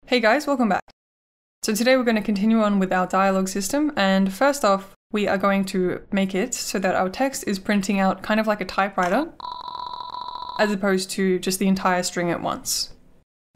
Hey guys, welcome back. So today we're going to continue on with our dialogue system, and first off, we are going to make it so that our text is printing out kind of like a typewriter, as opposed to just the entire string at once.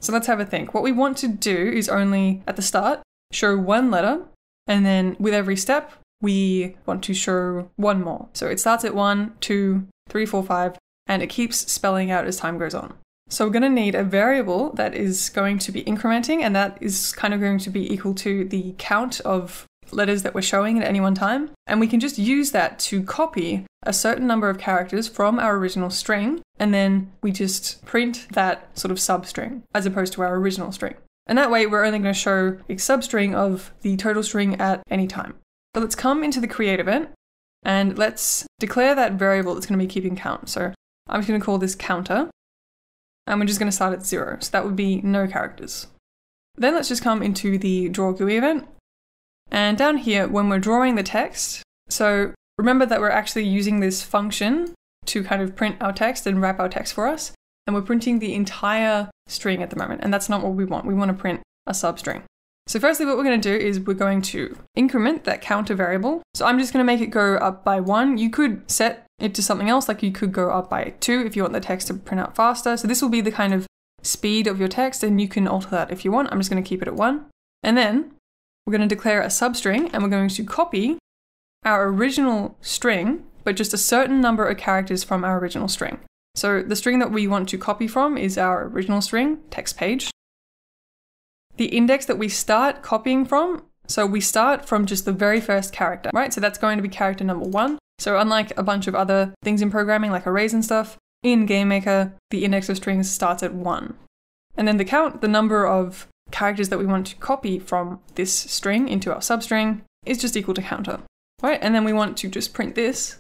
So let's have a think. What we want to do is only, at the start, show one letter, and then with every step, we want to show one more. So it starts at 1, 2, 3, 4, 5, and it keeps spelling out as time goes on. So we're going to need a variable that is going to be incrementing, and that is kind of going to be equal to the count of letters that we're showing at any one time. And we can just use that to copy a certain number of characters from our original string, and then we just print that sort of substring as opposed to our original string. And that way we're only going to show a substring of the total string at any time. So let's come into the create event and let's declare that variable that's going to be keeping count. So I'm just going to call this counter. And we're just going to start at 0, so that would be no characters. Then let's just come into the draw GUI event. And down here, when we're drawing the text, so remember that we're actually using this function to kind of print our text and wrap our text for us. And we're printing the entire string at the moment, and that's not what we want. We want to print a substring. So firstly, what we're going to do is we're going to increment that counter variable. So I'm just going to make it go up by 1. You could set it to something else, like you could go up by 2 if you want the text to print out faster. So this will be the kind of speed of your text, and you can alter that if you want. I'm just going to keep it at 1. And then we're going to declare a substring, and we're going to copy our original string, but just a certain number of characters from our original string. So the string that we want to copy from is our original string, text page. The index that we start copying from, so we start from just the very first character, right? So that's going to be character number 1. So unlike a bunch of other things in programming like arrays and stuff, in GameMaker, the index of strings starts at 1. And then the count, the number of characters that we want to copy from this string into our substring, is just equal to counter, right? And then we want to just print this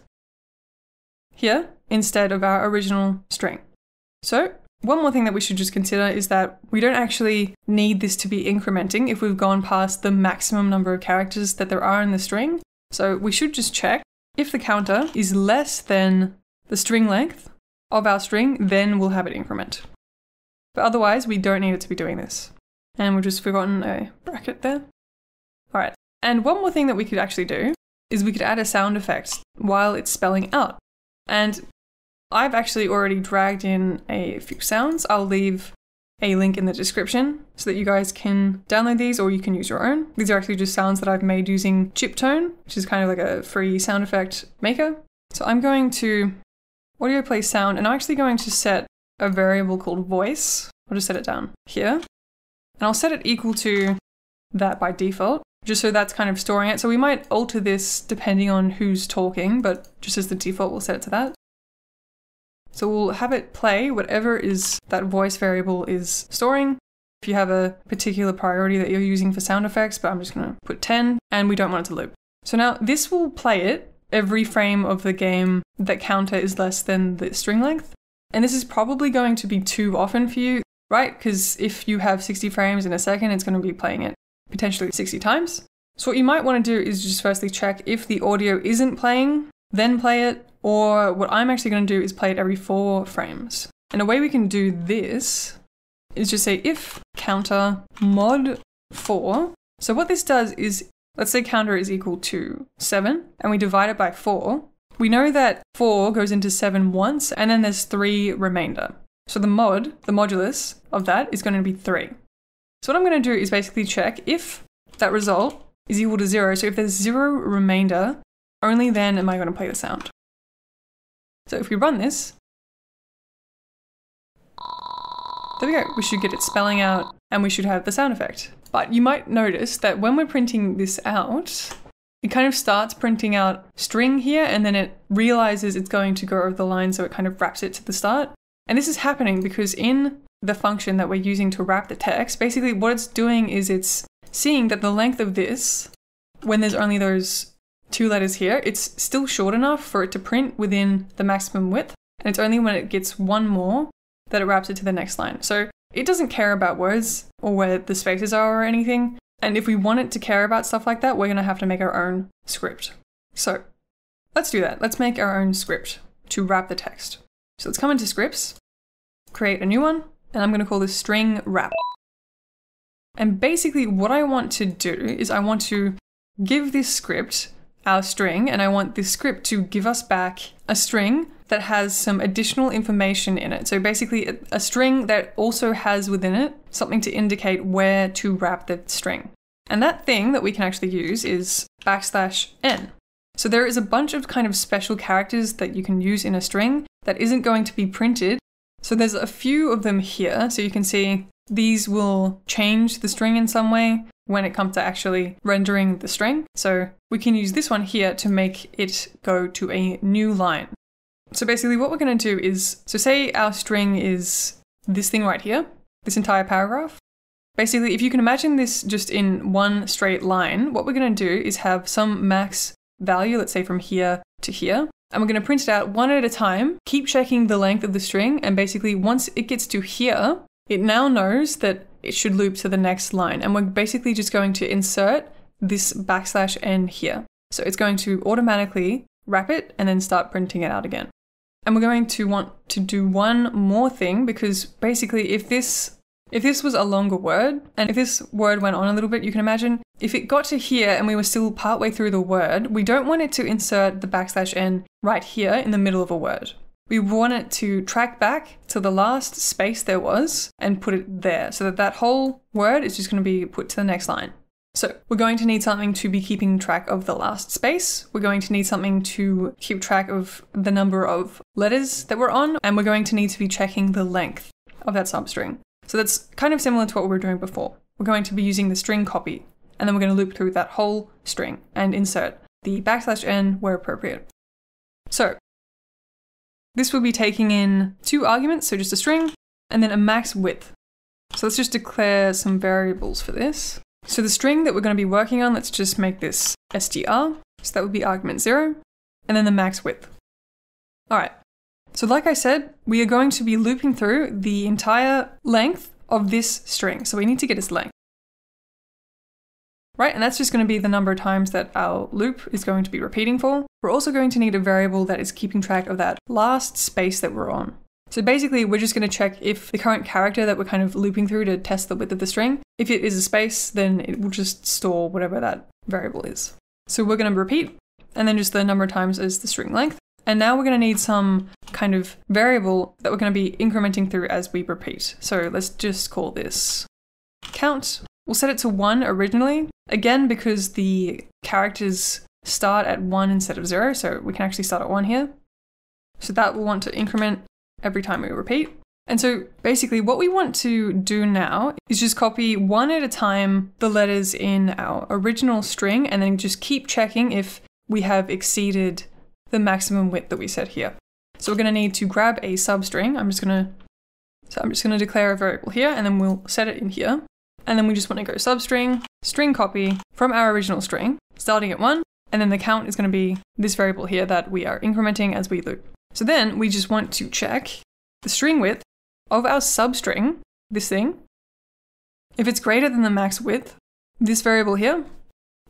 here instead of our original string. So one more thing that we should just consider is that we don't actually need this to be incrementing if we've gone past the maximum number of characters that there are in the string. So we should just check if the counter is less than the string length of our string, then we'll have it increment. But otherwise, we don't need it to be doing this. And we've just forgotten a bracket there. All right. And one more thing that we could actually do is we could add a sound effect while it's spelling out. And I've actually already dragged in a few sounds. I'll leave a link in the description so that you guys can download these, or you can use your own. These are actually just sounds that I've made using Chiptone, which is kind of like a free sound effect maker. So I'm going to audio play sound, and I'm actually going to set a variable called voice. I'll just set it down here. And I'll set it equal to that by default, just so that's kind of storing it. So we might alter this depending on who's talking, but just as the default, we'll set it to that. So we'll have it play whatever is that voice variable is storing. If you have a particular priority that you're using for sound effects, but I'm just going to put 10, and we don't want it to loop. So now this will play it every frame of the game that counter is less than the string length. And this is probably going to be too often for you, right? Because if you have 60 frames in a second, it's going to be playing it potentially 60 times. So what you might want to do is just firstly check if the audio isn't playing, then play it. Or what I'm actually going to do is play it every 4 frames. And a way we can do this is just say if counter mod 4. So what this does is, let's say counter is equal to 7, and we divide it by 4. We know that 4 goes into 7 once, and then there's 3 remainder. So the modulus of that is going to be 3. So what I'm going to do is basically check if that result is equal to 0. So if there's 0 remainder, only then am I going to play the sound. So if we run this, there we go. We should get it spelling out, and we should have the sound effect. But you might notice that when we're printing this out, it kind of starts printing out string here, and then it realizes it's going to go over the line, so it kind of wraps it to the start. And this is happening because in the function that we're using to wrap the text, basically what it's doing is it's seeing that the length of this, when there's only those 2 letters here, it's still short enough for it to print within the maximum width, and it's only when it gets 1 more that it wraps it to the next line. So it doesn't care about words or where the spaces are or anything, and if we want it to care about stuff like that, we're going to have to make our own script. So let's do that. Let's make our own script to wrap the text. So let's come into scripts, create a new one, and I'm going to call this string wrap. And basically what I want to do is I want to give this script our string, and I want this script to give us back a string that has some additional information in it. So basically a string that also has within it something to indicate where to wrap the string. And that thing that we can actually use is \n. So there is a bunch of kind of special characters that you can use in a string that isn't going to be printed. So there's a few of them here. So you can see these will change the string in some way when it comes to actually rendering the string. So we can use this one here to make it go to a new line. So basically what we're going to do is, so say our string is this thing right here, this entire paragraph. Basically, if you can imagine this just in one straight line, what we're going to do is have some max value, let's say from here to here, and we're going to print it out one at a time, keep checking the length of the string, and basically once it gets to here, it now knows that it should loop to the next line, and we're basically just going to insert this \n here. So it's going to automatically wrap it and then start printing it out again. And we're going to want to do one more thing, because basically if this was a longer word, and if this word went on a little bit, you can imagine if it got to here and we were still partway through the word, we don't want it to insert the \n right here in the middle of a word. We want it to track back to the last space there was and put it there, so that that whole word is just going to be put to the next line. So we're going to need something to be keeping track of the last space. We're going to need something to keep track of the number of letters that we're on, and we're going to need to be checking the length of that substring. So that's kind of similar to what we were doing before. We're going to be using the string copy, and then we're going to loop through that whole string and insert the \n where appropriate. So this will be taking in 2 arguments, so just a string, and then a max width. So let's just declare some variables for this. So the string that we're going to be working on, let's just make this str. So that would be argument 0, and then the max width. All right. So like I said, we are going to be looping through the entire length of this string. So we need to get its length. Right, and that's just going to be the number of times that our loop is going to be repeating for. We're also going to need a variable that is keeping track of that last space that we're on. So basically, we're just going to check if the current character that we're kind of looping through to test the width of the string, if it is a space, then it will just store whatever that variable is. So we're going to repeat, and then just the number of times as the string length. And now we're going to need some kind of variable that we're going to be incrementing through as we repeat. So let's just call this count. We'll set it to 1 originally, again, because the characters start at 1 instead of 0, so we can actually start at 1 here. So that we'll want to increment every time we repeat. And so basically what we want to do now is just copy one at a time the letters in our original string, and then just keep checking if we have exceeded the maximum width that we set here. So we're going to need to grab a substring. I'm just going to declare a variable here, and then we'll set it in here. And then we just want to go substring, string copy from our original string, starting at 1, and then the count is going to be this variable here that we are incrementing as we loop. So then we just want to check the string width of our substring, this thing. If it's greater than the max width, this variable here,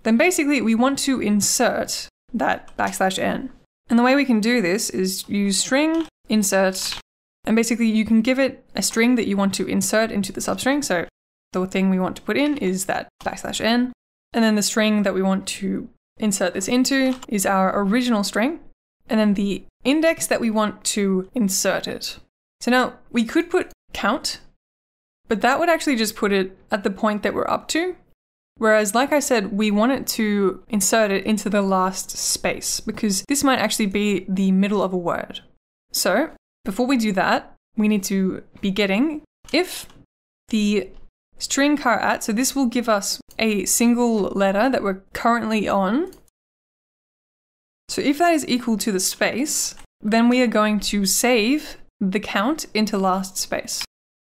then basically we want to insert that \n. And the way we can do this is use string, insert, and basically you can give it a string that you want to insert into the substring. So the thing we want to put in is that \n, and then the string that we want to insert this into is our original string, and then the index that we want to insert it. So now we could put count, but that would actually just put it at the point that we're up to. Whereas, like I said, we want it to insert it into the last space, because this might actually be the middle of a word. So before we do that, we need to be getting if the string char at, so this will give us a single letter that we're currently on. So if that is equal to the space, then we are going to save the count into last space.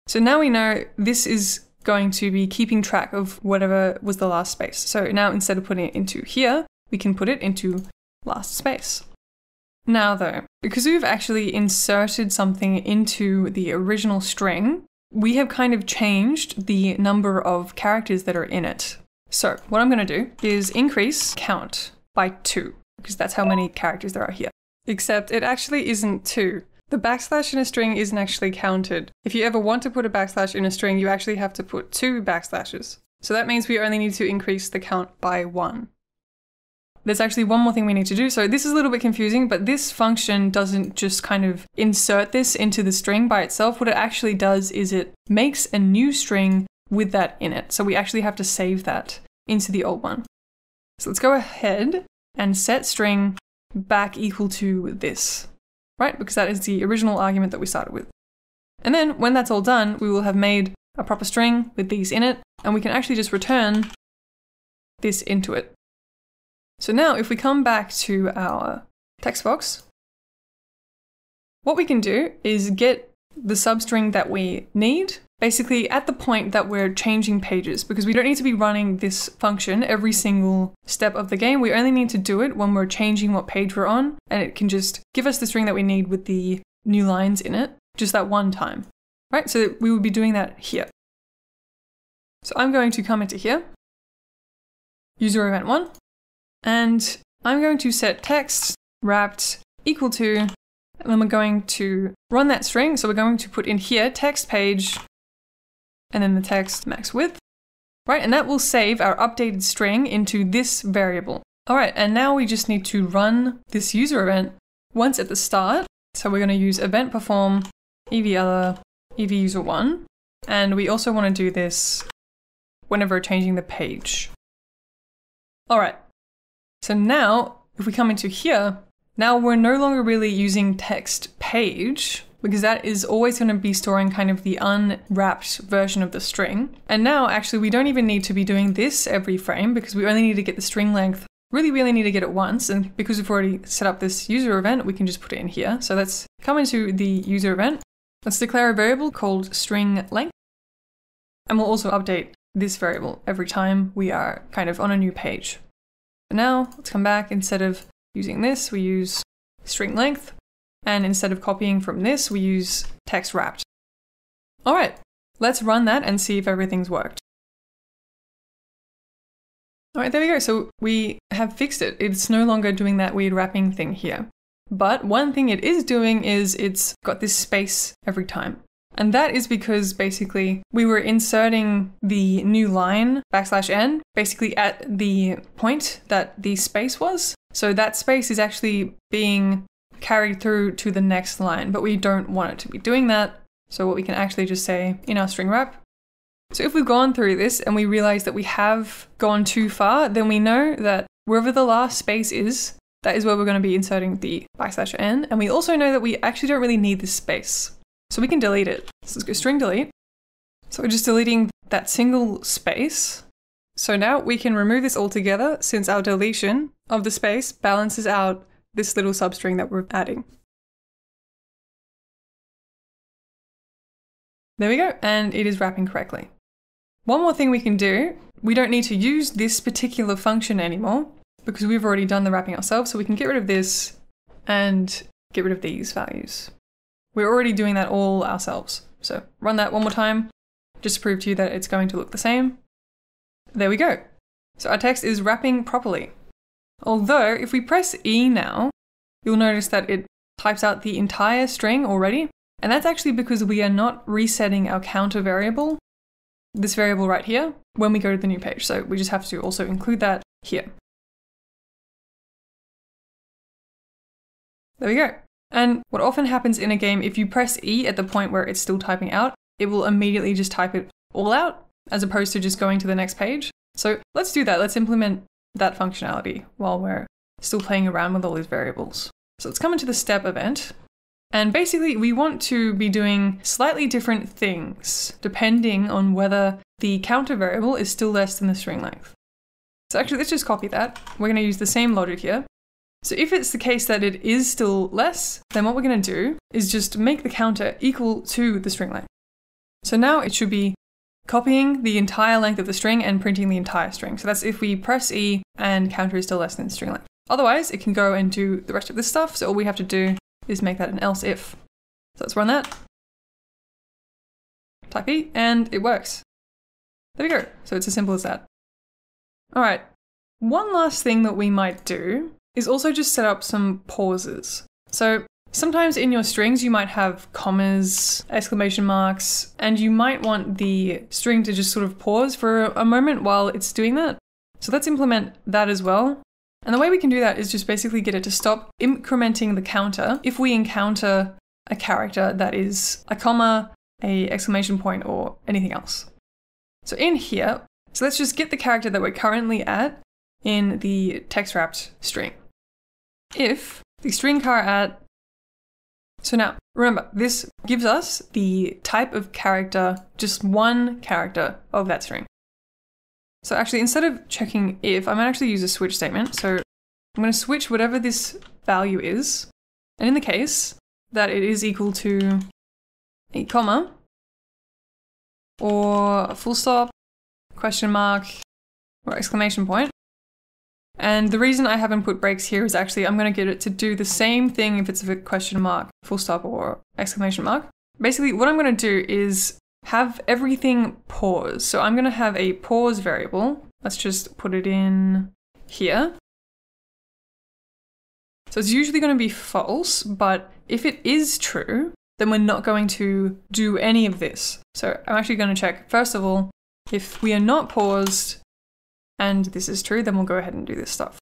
So now we know this is going to be keeping track of whatever was the last space. So now instead of putting it into here, we can put it into last space. Now though, because we've actually inserted something into the original string, we have kind of changed the number of characters that are in it. So what I'm going to do is increase count by 2, because that's how many characters there are here. Except it actually isn't 2. The backslash in a string isn't actually counted. If you ever want to put a backslash in a string, you actually have to put 2 backslashes. So that means we only need to increase the count by 1. There's actually one more thing we need to do. So this is a little bit confusing, but this function doesn't just kind of insert this into the string by itself. What it actually does is it makes a new string with that in it. So we actually have to save that into the old one. So let's go ahead and set string back equal to this, right? Because that is the original argument that we started with. And then when that's all done, we will have made a proper string with these in it, and we can actually just return this into it. So now if we come back to our text box, what we can do is get the substring that we need basically at the point that we're changing pages, because we don't need to be running this function every single step of the game. We only need to do it when we're changing what page we're on, and it can just give us the string that we need with the new lines in it, just that one time, right? So we would be doing that here. So I'm going to come into here, user event 1, and I'm going to set text wrapped equal to, and then we're going to run that string. So we're going to put in here text page, and then the text max width, right? And that will save our updated string into this variable. All right, and now we just need to run this user event once at the start. So we're going to use event perform evother evuser1, and we also want to do this whenever we're changing the page. All right. So now, if we come into here, now we're no longer really using text page, because that is always going to be storing kind of the unwrapped version of the string. And now actually we don't even need to be doing this every frame, because we only need to get the string length. Really, we only need to get it once. And because we've already set up this user event, we can just put it in here. So let's come into the user event. Let's declare a variable called string length. And we'll also update this variable every time we are kind of on a new page. But now let's come back. Instead of using this, we use string length. And instead of copying from this, we use text wrapped. All right, let's run that and see if everything's worked. All right, there we go. So we have fixed it. It's no longer doing that weird wrapping thing here. But one thing it is doing is it's got this space every time. And that is because basically we were inserting the new line \n basically at the point that the space was. So that space is actually being carried through to the next line, but we don't want it to be doing that. So what we can actually just say in our string wrap. So if we've gone through this and we realize that we have gone too far, then we know that wherever the last space is, that is where we're going to be inserting the \n. And we also know that we actually don't really need this space. So we can delete it. So let's go string delete. So we're just deleting that single space. So now we can remove this altogether, since our deletion of the space balances out this little substring that we're adding. There we go, and it is wrapping correctly. One more thing we can do, we don't need to use this particular function anymore because we've already done the wrapping ourselves, so we can get rid of this and get rid of these values. We're already doing that all ourselves. So run that one more time, just to prove to you that it's going to look the same. There we go. So our text is wrapping properly. Although if we press E now, you'll notice that it types out the entire string already. And that's actually because we are not resetting our counter variable, this variable right here, when we go to the new page. So we just have to also include that here. There we go. And what often happens in a game, if you press E at the point where it's still typing out, it will immediately just type it all out, as opposed to just going to the next page. So let's do that. Let's implement that functionality while we're still playing around with all these variables. So let's come into the step event. And basically we want to be doing slightly different things depending on whether the counter variable is still less than the string length. So actually, let's just copy that. We're going to use the same logic here. So if it's the case that it is still less, then what we're going to do is just make the counter equal to the string length. So now it should be copying the entire length of the string and printing the entire string. So that's if we press E and counter is still less than string length. Otherwise, it can go and do the rest of this stuff. So all we have to do is make that an else if. So let's run that. Type E, and it works. There we go. So it's as simple as that. All right. One last thing that we might do is also just set up some pauses. So Sometimes in your strings you might have commas, exclamation marks, and you might want the string to just sort of pause for a moment while it's doing that. So let's implement that as well. And the way we can do that is just basically get it to stop incrementing the counter if we encounter a character that is a comma, a exclamation point, or anything else. So in here, so let's just get the character that we're currently at in the text wrapped string. If the string char at, so now remember, this gives us the type of character, just one character of that string. So actually, instead of checking if, I might actually use a switch statement. So I'm going to switch whatever this value is. And in the case that it is equal to a comma or a full stop, question mark, or exclamation point. And the reason I haven't put breaks here is actually I'm going to get it to do the same thing if it's a question mark, full stop, or exclamation mark. Basically, what I'm going to do is have everything pause. So I'm going to have a pause variable. Let's just put it in here. So it's usually going to be false, but if it is true, then we're not going to do any of this. So I'm actually going to check, first of all, if we are not paused and this is true, then we'll go ahead and do this stuff.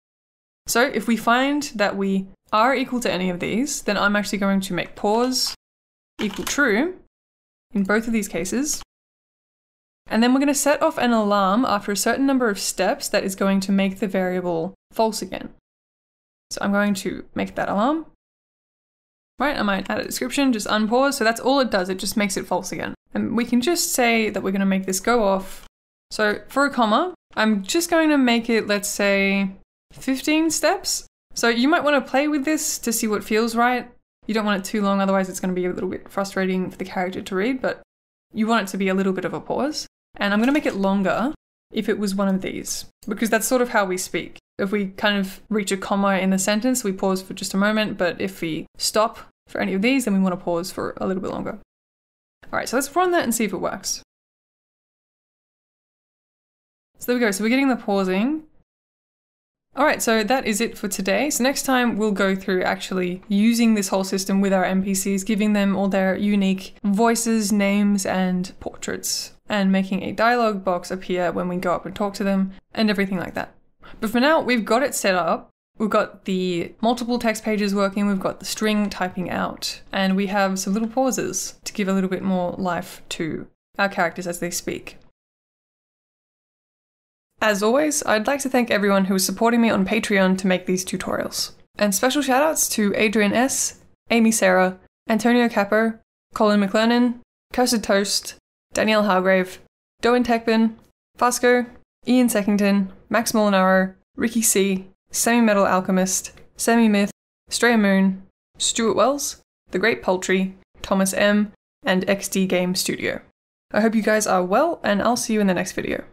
So if we find that we are equal to any of these, then I'm actually going to make pause equal true in both of these cases. And then we're going to set off an alarm after a certain number of steps that is going to make the variable false again. So I'm going to make that alarm. Right, I might add a description, just unpause. So that's all it does. It just makes it false again. And we can just say that we're going to make this go off. So for a comma, I'm just going to make it, let's say, 15 steps. So you might want to play with this to see what feels right. You don't want it too long, otherwise it's going to be a little bit frustrating for the character to read, but you want it to be a little bit of a pause. And I'm going to make it longer if it was one of these, because that's sort of how we speak. If we kind of reach a comma in the sentence, we pause for just a moment, but if we stop for any of these, then we want to pause for a little bit longer. All right, so let's run that and see if it works. So there we go, so we're getting the pausing. All right, so that is it for today. So next time we'll go through actually using this whole system with our NPCs, giving them all their unique voices, names, and portraits, and making a dialogue box appear when we go up and talk to them, and everything like that. But for now, we've got it set up. We've got the multiple text pages working, we've got the string typing out, and we have some little pauses to give a little bit more life to our characters as they speak. As always, I'd like to thank everyone who is supporting me on Patreon to make these tutorials. And special shoutouts to Adrian S., Amy Sarah, Antonio Capo, Colin McLernan, Cursed Toast, Danielle Hargrave, Doan Techman, Fasco, Ian Seckington, Max Molinaro, Ricky C., Semi-Metal Alchemist, Semi-Myth, Stray Moon, Stuart Wells, The Great Poultry, Thomas M., and XD Game Studio. I hope you guys are well, and I'll see you in the next video.